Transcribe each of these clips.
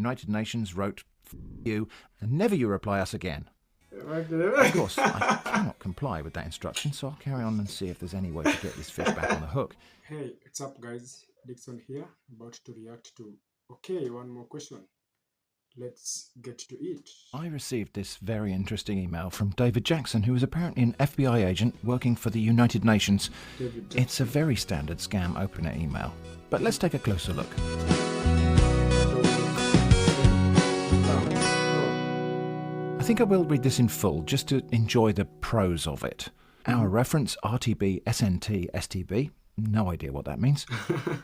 United Nations wrote "F you," and never you reply us again. Okay. Of course, I cannot comply with that instruction, so I'll carry on and see if there's any way to get this fish back on the hook. Hey, what's up, guys? Dickson here, about to react to. Okay, one more question. Let's get to it. I received this very interesting email from David Jackson, who is apparently an FBI agent working for the United Nations. It's a very standard scam opener email, but let's take a closer look. I think I will read this in full just to enjoy the prose of it. Our reference RTB SNT STB, no idea what that means.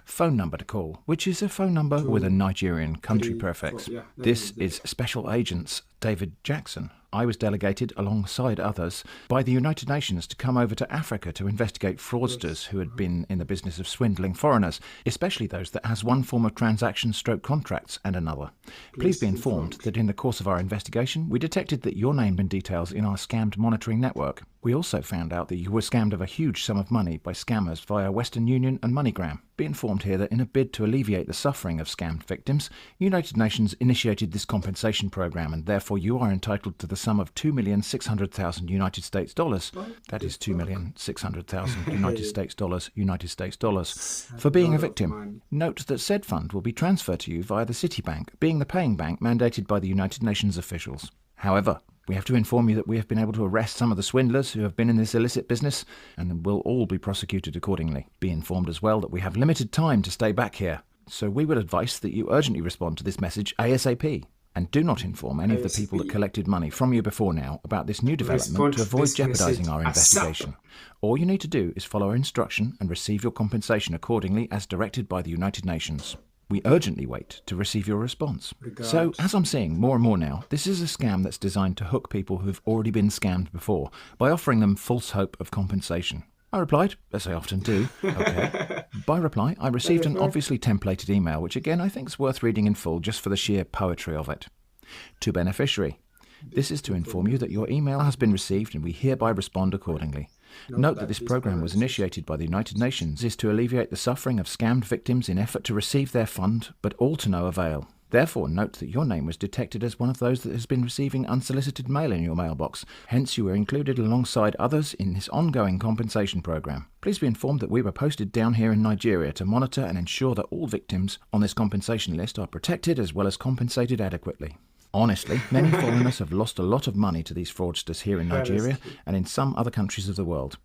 Phone number to call, which is a phone number with a Nigerian country prefix. This is Special Agents David Jackson. I was delegated alongside others by the United Nations to come over to Africa to investigate fraudsters who had been in the business of swindling foreigners, especially those that has one form of transaction stroke contracts and another. Please be informed that in the course of our investigation, we detected that your name and details in our scammed monitoring network. We also found out that you were scammed of a huge sum of money by scammers via Western Union and MoneyGram. Be informed here that in a bid to alleviate the suffering of scammed victims, United Nations initiated this compensation program, and therefore you are entitled to the sum of $2,600,000 United States dollars. That is $2,600,000 United States dollars for being a victim. Note that said fund will be transferred to you via the Citibank, being the paying bank mandated by the United Nations officials. However, we have to inform you that we have been able to arrest some of the swindlers who have been in this illicit business and will all be prosecuted accordingly. Be informed as well that we have limited time to stay back here, so we would advise that you urgently respond to this message ASAP. And do not inform any of the people that collected money from you before now about this new development to avoid jeopardizing our investigation. All you need to do is follow our instruction and receive your compensation accordingly as directed by the United Nations. We urgently wait to receive your response. So, as I'm seeing more and more now, this is a scam that's designed to hook people who've already been scammed before by offering them false hope of compensation. I replied, as I often do, okay. By reply, I received an obviously templated email, which again I think is worth reading in full just for the sheer poetry of it. To beneficiary. This is to inform you that your email has been received and we hereby respond accordingly. Note that this program was initiated by the United Nations is to alleviate the suffering of scammed victims in effort to receive their fund, but all to no avail. Therefore, note that your name was detected as one of those that has been receiving unsolicited mail in your mailbox. Hence, you were included alongside others in this ongoing compensation program. Please be informed that we were posted down here in Nigeria to monitor and ensure that all victims on this compensation list are protected as well as compensated adequately. Honestly, many foreigners have lost a lot of money to these fraudsters here in Nigeria and in some other countries of the world.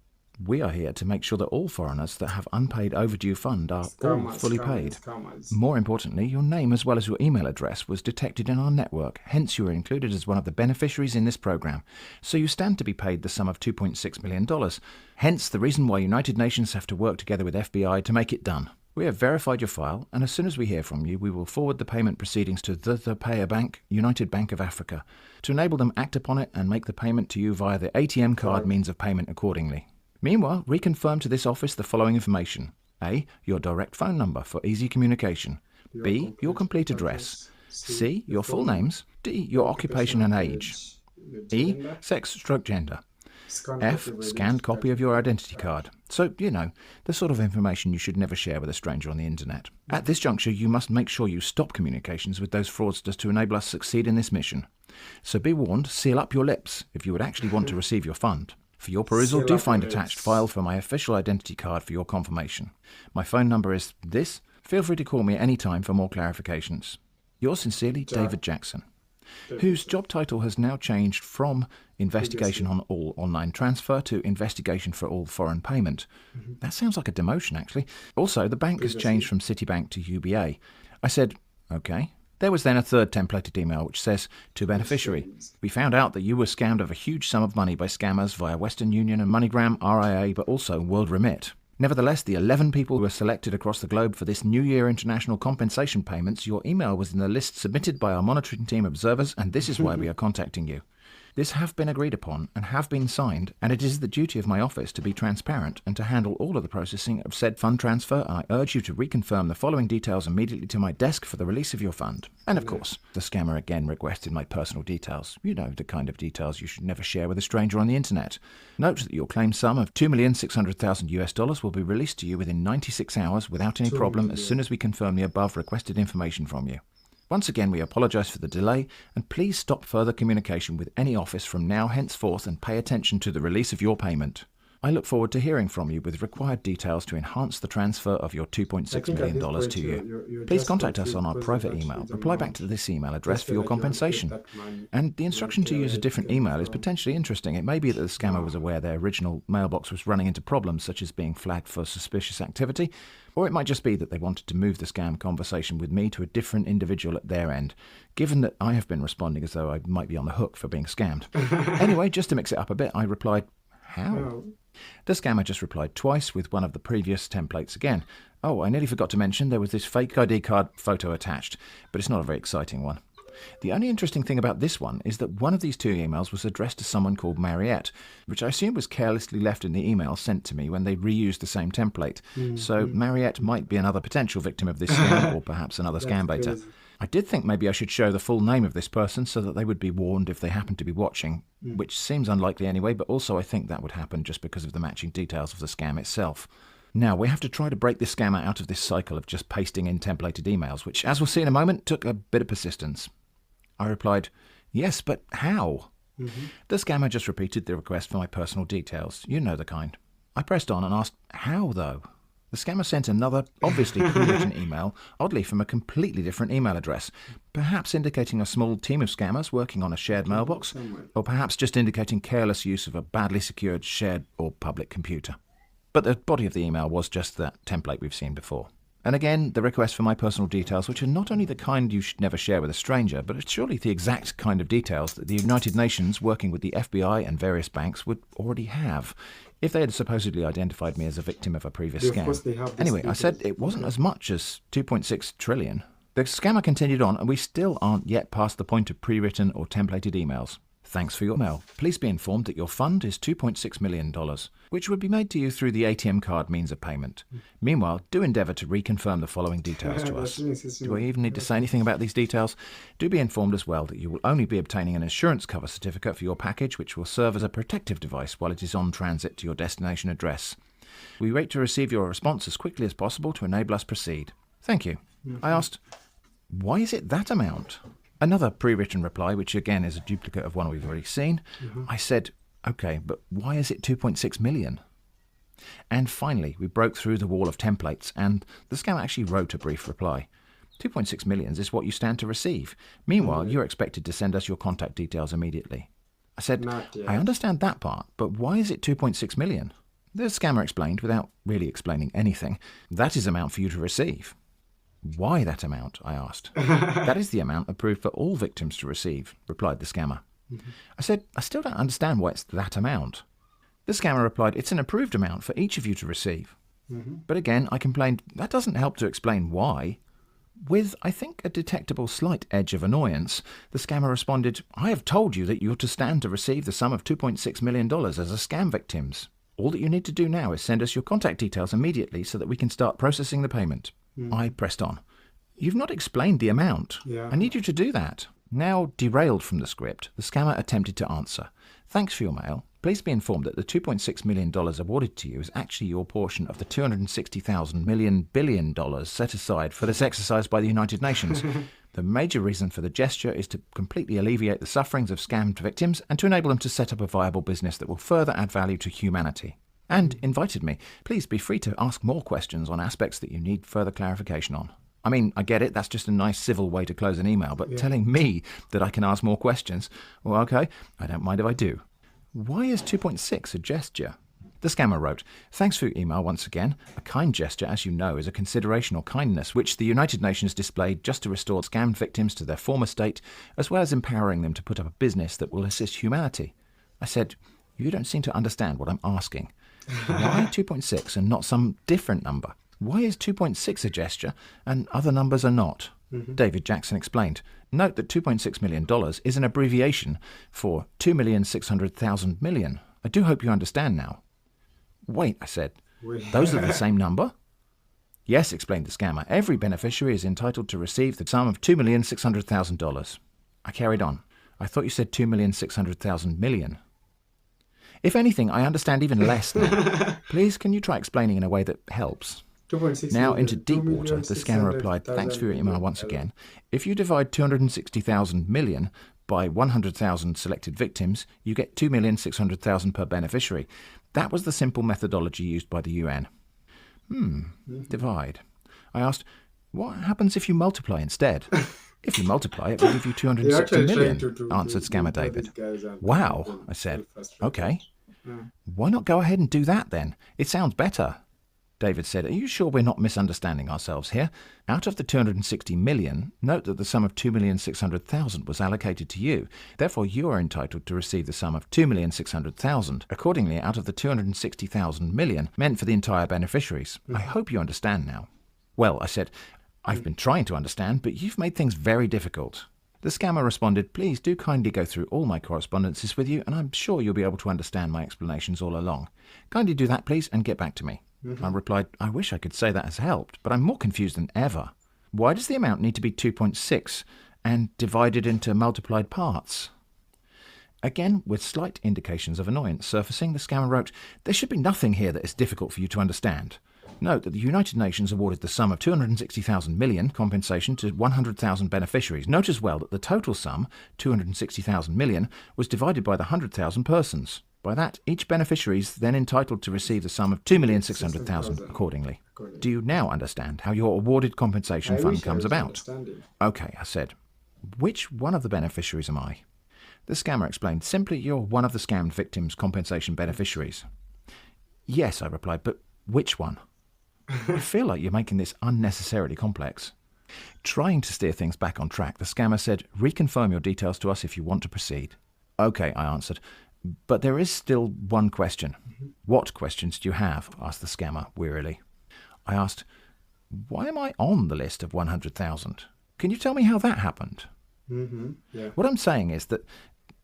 We are here to make sure that all foreigners that have unpaid overdue fund are all fully paid. More importantly, your name as well as your email address was detected in our network, hence you are included as one of the beneficiaries in this program. So you stand to be paid the sum of $2.6 million. Hence the reason why United Nations have to work together with FBI to make it done. We have verified your file, and as soon as we hear from you, we will forward the payment proceedings to the payer bank, United Bank of Africa, to enable them act upon it and make the payment to you via the ATM card means of payment accordingly. Meanwhile, reconfirm to this office the following information. A. Your direct phone number for easy communication. B. Your complete address. C. Your full names. D. Your occupation and age. E. Sex/gender. F. Scanned copy of your identity card. So, you know, the sort of information you should never share with a stranger on the internet. At this juncture, you must make sure you stop communications with those fraudsters to enable us succeed in this mission. So be warned, seal up your lips if you would actually want to receive your fund. For your perusal, do find attached file for my official identity card for your confirmation. My phone number is this. Feel free to call me at any time for more clarifications. Yours sincerely, David Jackson, whose job title has now changed from Investigation on All Online Transfer to Investigation for All Foreign Payment. That sounds like a demotion, actually. Also, the bank has changed from Citibank to UBA. I said, okay. There was then a third templated email which says, to beneficiary. We found out that you were scammed of a huge sum of money by scammers via Western Union and MoneyGram, RIA, but also World Remit. Nevertheless, the 11 people who were selected across the globe for this New Year international compensation payments, your email was in the list submitted by our monitoring team observers, and this is why we are contacting you. This have been agreed upon and have been signed, and it is the duty of my office to be transparent and to handle all of the processing of said fund transfer, and I urge you to reconfirm the following details immediately to my desk for the release of your fund. And of course, the scammer again requested my personal details. You know, the kind of details you should never share with a stranger on the internet. Note that your claimed sum of $2,600,000 will be released to you within 96 hours without any problem as soon as we confirm the above requested information from you. Once again, we apologise for the delay, and please stop further communication with any office from now henceforth and pay attention to the release of your payment. I look forward to hearing from you with required details to enhance the transfer of your $2.6 million to you. Please contact us on our private email. Reply back to this email address for your compensation. And the instruction to use a different email is potentially interesting. It may be that the scammer was aware their original mailbox was running into problems such as being flagged for suspicious activity, or it might just be that they wanted to move the scam conversation with me to a different individual at their end, given that I have been responding as though I might be on the hook for being scammed. Anyway, just to mix it up a bit, I replied, "How?" The scammer just replied twice with one of the previous templates again. Oh, I nearly forgot to mention there was this fake ID card photo attached, but it's not a very exciting one. The only interesting thing about this one is that one of these two emails was addressed to someone called Mariette, which I assume was carelessly left in the email sent to me when they reused the same template. So Mariette might be another potential victim of this scam, or perhaps another scambaiter. I did think maybe I should show the full name of this person so that they would be warned if they happen to be watching, which seems unlikely anyway, but also I think that would happen just because of the matching details of the scam itself. Now, we have to try to break this scammer out of this cycle of just pasting in templated emails, which, as we'll see in a moment, took a bit of persistence. I replied, "Yes, but how?" The scammer just repeated the request for my personal details. You know the kind. I pressed on and asked, "How, though?" The scammer sent another, obviously pre-written email, oddly from a completely different email address, perhaps indicating a small team of scammers working on a shared mailbox, or perhaps just indicating careless use of a badly secured shared or public computer. But the body of the email was just that template we've seen before. And again, the request for my personal details, which are not only the kind you should never share with a stranger, but it's surely the exact kind of details that the United Nations, working with the FBI and various banks, would already have, if they had supposedly identified me as a victim of a previous scam. Anyway, I said it wasn't as much as 2.6 trillion. The scammer continued on, and we still aren't yet past the point of pre-written or templated emails. Thanks for your mail. Please be informed that your fund is $2.6 million, which would be made to you through the ATM card means of payment. Meanwhile, do endeavour to reconfirm the following details to us. Do I even need to say anything about these details? Do be informed as well that you will only be obtaining an insurance cover certificate for your package, which will serve as a protective device while it is on transit to your destination address. We wait to receive your response as quickly as possible to enable us proceed. Thank you. I asked, why is it that amount? Another pre-written reply, which again is a duplicate of one we've already seen. I said, okay, but why is it 2.6 million? And finally, we broke through the wall of templates, and the scammer actually wrote a brief reply. 2.6 million is what you stand to receive. Meanwhile, you're expected to send us your contact details immediately. I said, I understand that part, but why is it 2.6 million? The scammer explained, without really explaining anything, that is the amount for you to receive. Why that amount? I asked. That is the amount approved for all victims to receive, replied the scammer. I said, I still don't understand why it's that amount. The scammer replied, it's an approved amount for each of you to receive. But again, I complained, that doesn't help to explain why. With, I think, a detectable slight edge of annoyance, the scammer responded, I have told you that you're to stand to receive the sum of $2.6 million as a scam victims. All that you need to do now is send us your contact details immediately so that we can start processing the payment. I pressed on. You've not explained the amount. I need you to do that. Now derailed from the script, the scammer attempted to answer. Thanks for your mail. Please be informed that the $2.6 million awarded to you is actually your portion of the $260,000 billion set aside for this exercise by the United Nations. The major reason for the gesture is to completely alleviate the sufferings of scammed victims and to enable them to set up a viable business that will further add value to humanity. And invited me. Please be free to ask more questions on aspects that you need further clarification on. I mean, I get it, that's just a nice civil way to close an email, but telling me that I can ask more questions, well, okay, I don't mind if I do. Why is 2.6 a gesture? The scammer wrote, thanks for your email once again. A kind gesture, as you know, is a consideration or kindness which the United Nations displayed just to restore scammed victims to their former state, as well as empowering them to put up a business that will assist humanity. I said, you don't seem to understand what I'm asking. Why 2.6 and not some different number? Why is 2.6 a gesture and other numbers are not? David Jackson explained. Note that $2.6 million is an abbreviation for 2,600,000 million. I do hope you understand now. Wait, I said. Those are the same number? Yes, explained the scammer. Every beneficiary is entitled to receive the sum of $2,600,000. I carried on. I thought you said 2,600,000 million. If anything, I understand even less now. Please, can you try explaining in a way that helps? 2.6 Now million, into deep water, the scammer replied, thanks for your email once again. If you divide 260,000 million by 100,000 selected victims, you get 2,600,000 per beneficiary. That was the simple methodology used by the UN. Divide. I asked, what happens if you multiply instead? If you multiply, it will give you 260 million, answered Scammer David. Wow, I said. Okay. Why not go ahead and do that then? It sounds better. David said, are you sure we're not misunderstanding ourselves here? Out of the 260 million, note that the sum of 2,600,000 was allocated to you. Therefore, you are entitled to receive the sum of 2,600,000. Accordingly, out of the 260,000 million meant for the entire beneficiaries. I hope you understand now. Well, I said, I've been trying to understand, but you've made things very difficult. The scammer responded, please do kindly go through all my correspondences with you, and I'm sure you'll be able to understand my explanations all along. Kindly do that, please, and get back to me. I replied, I wish I could say that has helped, but I'm more confused than ever. Why does the amount need to be 2.6 and divided into multiplied parts? Again, with slight indications of annoyance surfacing, the scammer wrote, there should be nothing here that is difficult for you to understand. Note that the United Nations awarded the sum of 260,000 million compensation to 100,000 beneficiaries. Note as well that the total sum, 260,000 million, was divided by the 100,000 persons. By that, each beneficiary is then entitled to receive the sum of 2,600,000 accordingly. Do you now understand how your awarded compensation fund comes about? Okay, I said. Which one of the beneficiaries am I? The scammer explained, simply you're one of the scammed victims' compensation beneficiaries. Yes, I replied, but which one? I feel like you're making this unnecessarily complex. Trying to steer things back on track, the scammer said, reconfirm your details to us if you want to proceed. Okay, I answered. But there is still one question. What questions do you have? Asked the scammer wearily. I asked, why am I on the list of 100,000? Can you tell me how that happened? Yeah. What I'm saying is that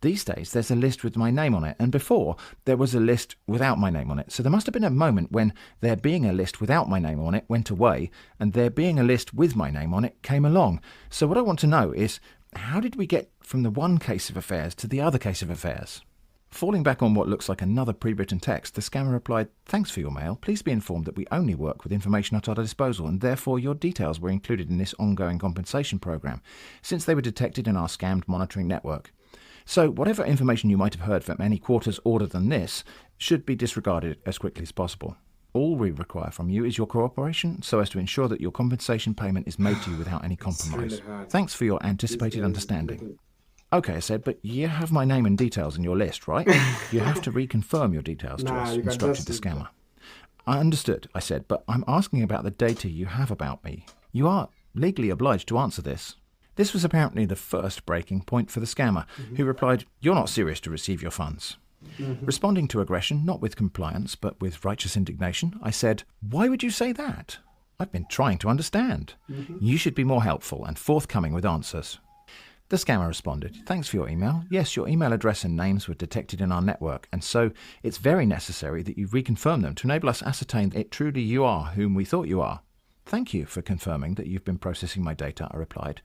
these days there's a list with my name on it, and before there was a list without my name on it. So there must have been a moment when there being a list without my name on it went away, and there being a list with my name on it came along. So what I want to know is, how did we get from the one case of affairs to the other case of affairs? Falling back on what looks like another pre-written text, the scammer replied, thanks for your mail. Please be informed that we only work with information at our disposal, and therefore your details were included in this ongoing compensation program, since they were detected in our scammed monitoring network. So whatever information you might have heard from any quarters older than this should be disregarded as quickly as possible. All we require from you is your cooperation so as to ensure that your compensation payment is made to you without any compromise. Thanks for your anticipated understanding. Okay, I said, but you have my name and details in your list, right? You have to reconfirm your details to us, instructed the scammer. I understood, I said, but I'm asking about the data you have about me. You are legally obliged to answer this. This was apparently the first breaking point for the scammer, who replied, you're not serious to receive your funds. Responding to aggression, not with compliance, but with righteous indignation, I said, why would you say that? I've been trying to understand. You should be more helpful and forthcoming with answers. The scammer responded, thanks for your email. Yes, your email address and names were detected in our network, and so it's very necessary that you reconfirm them to enable us ascertain that truly you are whom we thought you are. Thank you for confirming that you've been processing my data, I replied.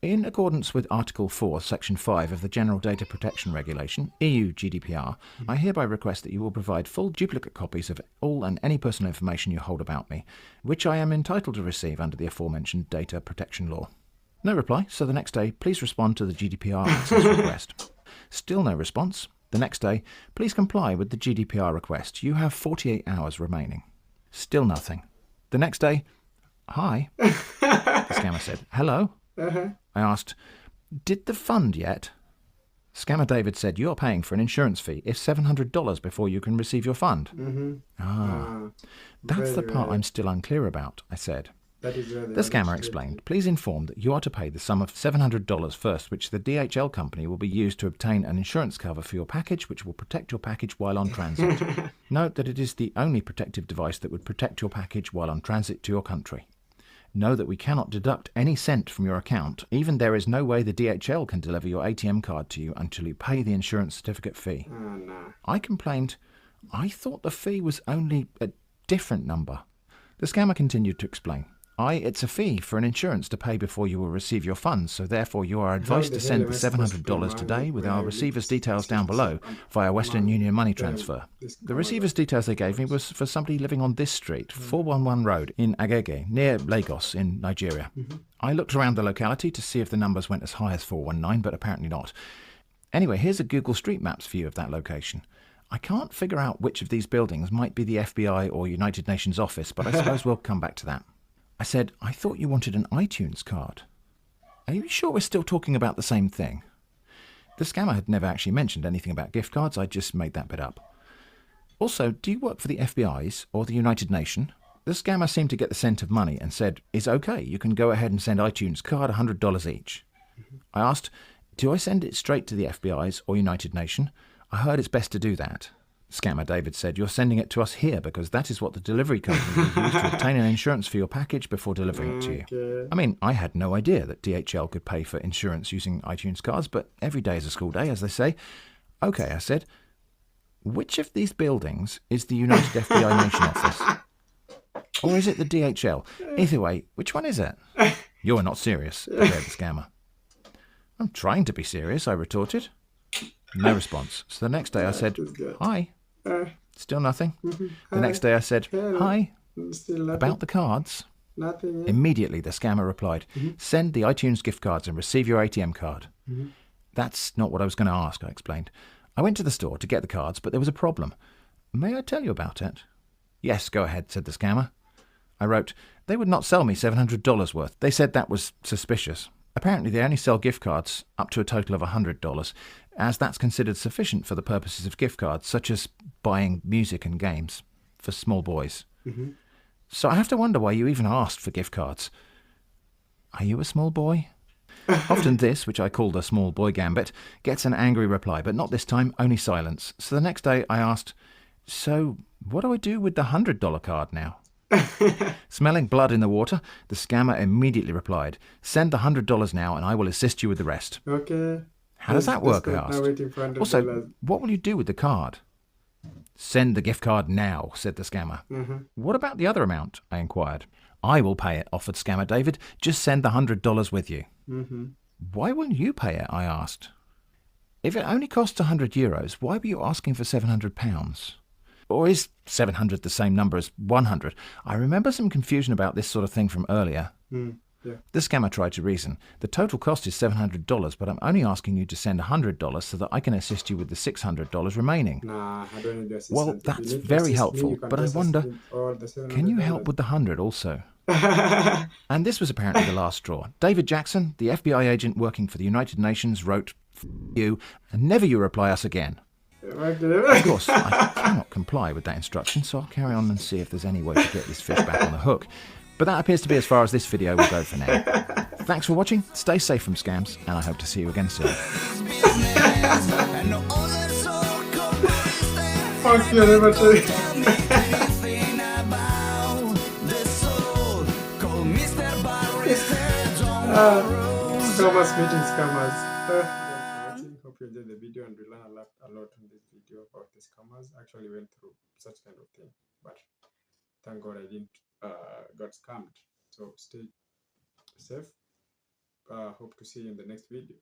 In accordance with Article 4, Section 5 of the General Data Protection Regulation, EU GDPR, I hereby request that you will provide full duplicate copies of all and any personal information you hold about me, which I am entitled to receive under the aforementioned data protection law. No reply, so the next day, please respond to the GDPR access request. Still no response. The next day, please comply with the GDPR request. You have 48 hours remaining. Still nothing. The next day, hi, the scammer said. Hello? I asked, did the fund yet? Scammer David said, you're paying for an insurance fee, if $700 before you can receive your fund. That's the part I'm still unclear about, I said. The scammer explained, please inform that you are to pay the sum of $700 first, which the DHL company will be used to obtain an insurance cover for your package, which will protect your package while on transit. Note that it is the only protective device that would protect your package while on transit to your country. Know that we cannot deduct any cent from your account. Even there is no way the DHL can deliver your ATM card to you until you pay the insurance certificate fee. I complained, I thought the fee was only a different number. The scammer continued to explain. It's a fee for an insurance to pay before you will receive your funds, so therefore you are How advised the to hell send am the I supposed to pay $700 money today with when I our read receiver's this details down message? below via Western Man, Union money damn, transfer. this The scammers receiver's are details they gave me useless. was for somebody living on this street, 411 Road in Agege, near Lagos in Nigeria. I looked around the locality to see if the numbers went as high as 419, but apparently not. Anyway, here's a Google Street Maps view of that location. I can't figure out which of these buildings might be the FBI or United Nations office, but I suppose we'll come back to that. I said, I thought you wanted an iTunes card. Are you sure we're still talking about the same thing? The scammer had never actually mentioned anything about gift cards. I just made that bit up. Also, do you work for the FBI's or the United Nations? The scammer seemed to get the scent of money and said, it's okay, you can go ahead and send iTunes card $100 each. I asked, do I send it straight to the FBI's or United Nations? I heard it's best to do that. Scammer David said, you're sending it to us here because that is what the delivery company will use to obtain an insurance for your package before delivering it to you. Okay. I mean, I had no idea that DHL could pay for insurance using iTunes cards, but every day is a school day, as they say. Okay, I said, which of these buildings is the United FBI Nation office? Or is it the DHL? Either way, which one is it? You're not serious, declared the scammer. I'm trying to be serious, I retorted. No response. So the next day I said, hi. Still nothing. The next day I said, hi. Still nothing. About the cards? Nothing. Yeah. Immediately the scammer replied, send the iTunes gift cards and receive your ATM card. That's not what I was going to ask, I explained. I went to the store to get the cards, but there was a problem. May I tell you about it? Yes, go ahead, said the scammer. I wrote, they would not sell me $700 worth. They said that was suspicious. Apparently they only sell gift cards up to a total of $100, as that's considered sufficient for the purposes of gift cards, such as buying music and games for small boys. So I have to wonder why you even asked for gift cards. Are you a small boy? Often this, which I call the small boy gambit, gets an angry reply, but not this time, only silence. So the next day I asked, so what do I do with the $100 card now? Smelling blood in the water, the scammer immediately replied, send the $100 now and I will assist you with the rest. Okay. How does that work, I asked. Also, what will you do with the card? Send the gift card now, said the scammer. What about the other amount? I inquired. I will pay it, offered Scammer David. Just send the $100 with you. Why wouldn't you pay it? I asked. If it only costs €100, why were you asking for £700? Or is 700 the same number as 100? I remember some confusion about this sort of thing from earlier. Yeah. The scammer tried to reason. The total cost is $700, but I'm only asking you to send $100 so that I can assist you with the $600 remaining. Nah, I don't need the assistance. Well, that's very helpful, but I wonder, can you help with the 100 also? And this was apparently the last straw. David Jackson, the FBI agent working for the United Nations, wrote, F you, and never you reply us again. Of course, I cannot comply with that instruction, so I'll carry on and see if there's any way to get this fish back on the hook. But that appears to be as far as this video will go for now. Thanks for watching, stay safe from scams, and I hope to see you again soon. Fuck you, never take. Scammers meeting scammers. Hope you enjoyed the video and we learned a lot in this video about the scammers. Actually went through such kind of thing, but thank God I didn't got scammed. So stay safe. Hope to see you in the next video.